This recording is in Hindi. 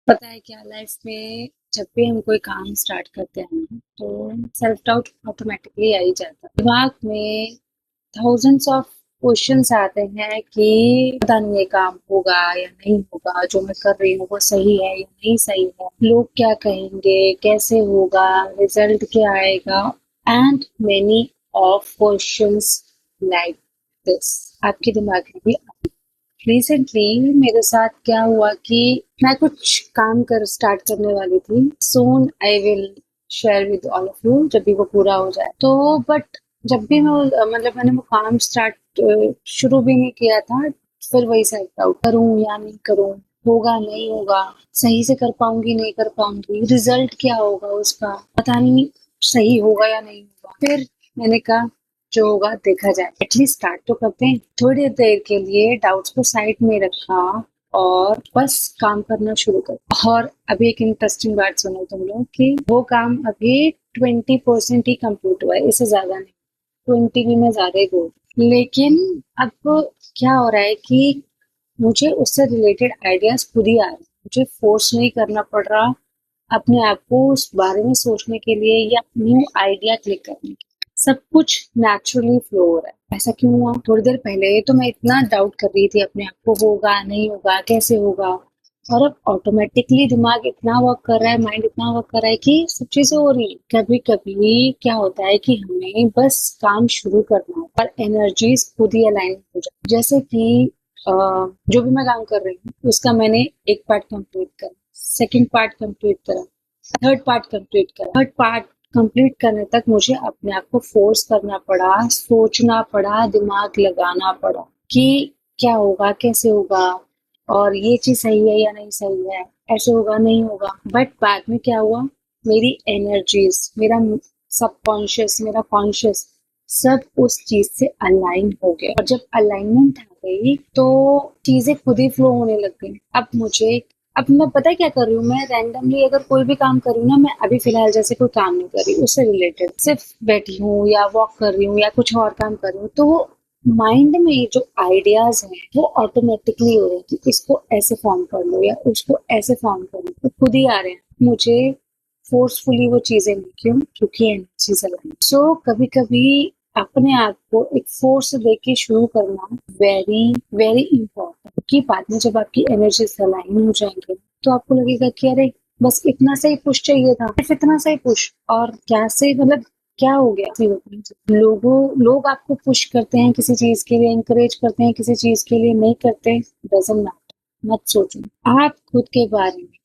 पता है क्या, लाइफ में जब भी हम कोई काम स्टार्ट करते हैं ना, तो सेल्फ डाउट ऑटोमेटिकली आ ही जाता है दिमाग में। थाउजेंड्स ऑफ क्वेश्चंस आते हैं कि पता नहीं ये काम होगा या नहीं होगा, जो मैं कर रही हूँ वो सही है या नहीं सही है, लोग क्या कहेंगे, कैसे होगा, रिजल्ट क्या आएगा, and many of questions like this आपके दिमाग में भी। रिसेंटली मेरे साथ क्या हुआ कि मैं कुछ काम कर स्टार्ट करने वाली थी। Soon I will share with all of you जब भी वो पूरा हो जाए। तो बट जब भी मैं मतलब मैंने वो काम स्टार्ट शुरू भी नहीं किया था, फिर वही सेल्फ डाउट, करूं या नहीं करूं, होगा नहीं होगा, सही से कर पाऊंगी नहीं कर पाऊंगी, रिजल्ट क्या होगा उसका, पता नहीं सही होगा या नहीं होगा। फिर मैंने कहा जो होगा देखा जाए, एटलीस्ट स्टार्ट तो करते हैं। थोड़ी देर के लिए डाउट्स को साइड में रखा और बस काम करना शुरू कर। और अभी एक इंटरेस्टिंग बात सुनो तुम लोग कि वो काम अभी 20% ही कंप्लीट हुआ है, इससे ज्यादा नहीं। 20 भी मैं ज्यादा ही बोल, लेकिन अब क्या हो रहा है कि मुझे उससे रिलेटेड आइडियाज खुद ही आ रहे हैं। मुझे फोर्स नहीं करना पड़ रहा अपने आप को उस बारे में सोचने के लिए या न्यू आइडिया क्लिक करने के। सब कुछ नेचुरली फ्लो हो रहा है। ऐसा क्यों हुआ? थोड़ी देर पहले तो मैं इतना डाउट कर रही थी अपने आप को, होगा नहीं होगा, कैसे होगा, और अब ऑटोमेटिकली दिमाग इतना वर्क कर रहा है, माइंड इतना वर्क कर रहा है कि सब चीजें हो रही है। कभी कभी क्या होता है कि हमें बस काम शुरू करना है और एनर्जीज खुद ही अलाइन हो जाए। जैसे कि अ, जो भी मैं काम कर रही हूँ उसका मैंने एक पार्ट कंप्लीट करा, सेकंड पार्ट कंप्लीट करा, थर्ड पार्ट कंप्लीट करा। थर्ड पार्ट कंप्लीट करने तक मुझे अपने आप को फोर्स करना पड़ा, सोचना पड़ा, दिमाग लगाना पड़ा कि क्या होगा, कैसे होगा, और ये चीज सही है या नहीं सही है, ऐसे होगा नहीं होगा। बट बाद में क्या हुआ, मेरी एनर्जीज, मेरा सबकॉन्शियस, मेरा कॉन्शियस, सब उस चीज से अलाइन हो गया। और जब अलाइनमेंट आ गई तो चीजें खुद ही फ्लो होने लग गई। अब मैं पता है क्या कर रही हूँ, मैं रैंडमली अगर कोई भी काम कर रही हूँ ना, मैं अभी फिलहाल जैसे कोई काम नहीं कर रही उससे रिलेटेड, सिर्फ बैठी हूँ या वॉक कर रही हूँ या कुछ और काम कर रही हूँ, तो वो माइंड में ये जो आइडियाज हैं वो ऑटोमेटिकली हो रहे हैं कि इसको ऐसे फॉर्म कर लो या उसको ऐसे फॉर्म कर लो, तो खुद ही आ रहे हैं। मुझे फोर्सफुली वो चीजें नहीं, क्यों? क्योंकि एनर्जी अलाइन। सो कभी कभी अपने आप को एक फोर्स देके शुरू करना वेरी वेरी इंपॉर्टेंट, क्योंकि बाद में जब आपकी एनर्जी अलाइन हो जाएंगे तो आपको लगेगा कि अरे बस इतना सा ही पुश चाहिए था, सिर्फ इतना सा ही पुश, और क्या से मतलब क्या हो गया। लोग आपको पुश करते हैं किसी चीज के लिए, इंकरेज करते हैं किसी चीज के लिए, नहीं करते, डजंट मैटर। मत सोचो आप खुद के बारे में क्या